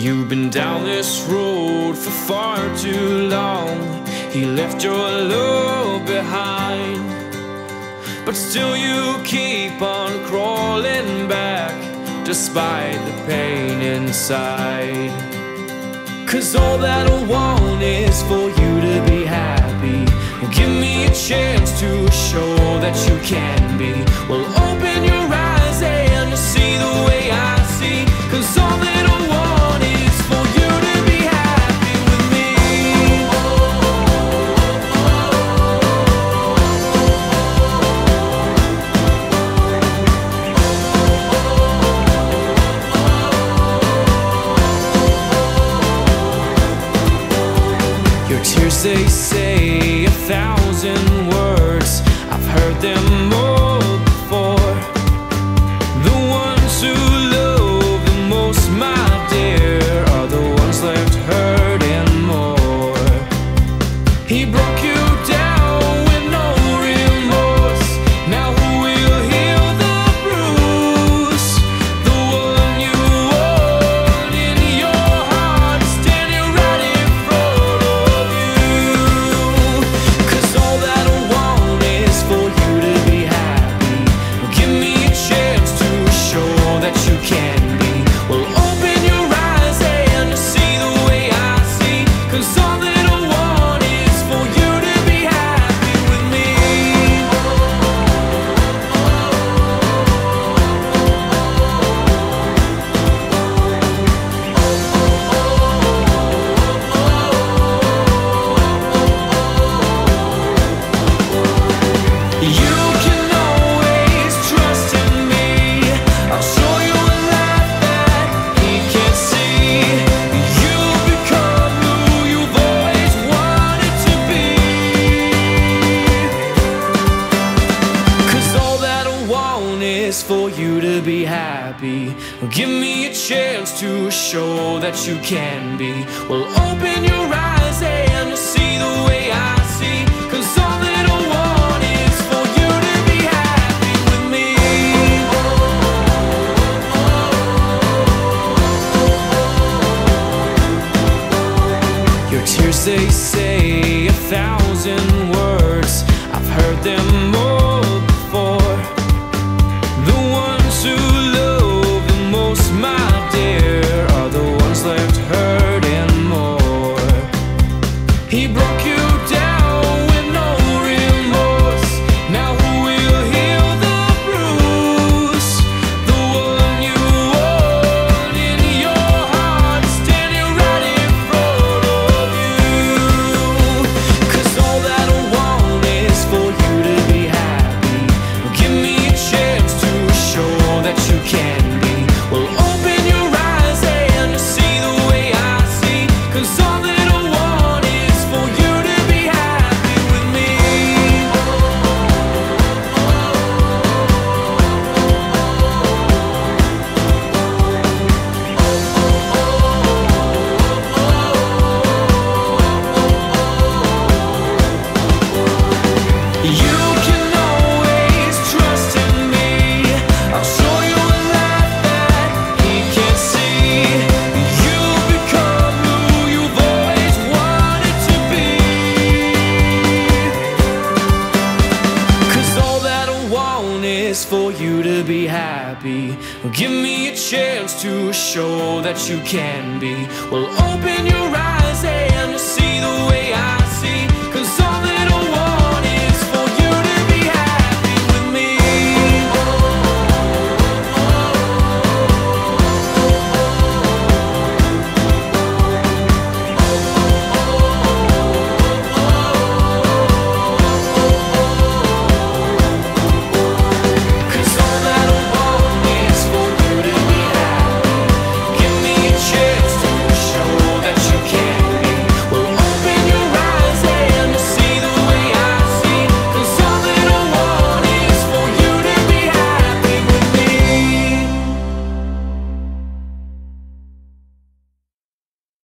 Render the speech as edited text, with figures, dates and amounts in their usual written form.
You've been down this road for far too long. He left your love behind, but still you keep on crawling back despite the pain inside. 'Cause all that I want is for you to be happy. Give me a chance to show that you can be. Well, open your eyes and see the way I see. 'Cause all that I want is for you to be happy with me. Your tears, they say 1,000 words. I've heard them all before. The ones who love the most, my dear, are the ones left hurting more. He broke you down with no remorse. Now who will heal the bruise? The one you want in your heart, standing right in front of you. 'Cause all that I want is for you to be happy. Give me a chance to show that you can be. Well, open your eyes and see the way I see. 'Cause all that I want is for you to be happy with me. You can always trust in me. I'll show you a life that he can't see. You'll become who you've always wanted to be. 'Cause all that I want is for you to be happy. Give me a chance to show that you can be. Well, open your eyes and see the way I see. 'Cause all that I want is for you to be happy with me. Your tears, they say 1,000 words. I've heard them all before. The ones who love the most, my dear, are the ones left hurting more. He broke you down with no remorse. Now who will heal the bruise? The one you want in your heart, standing right in front of you. 'Cause all that I want is for you to be happy. Give me a chance to show that you can be. Well, open your eyes and see the way I see. 'Cause all that I want is for you to be happy with me. You can always trust in me. I'll show you a life that he can't see. You'll become who you've always wanted to be. 'Cause all that I want is for you to be happy. Give me a chance to show that you can be. Well, open your eyes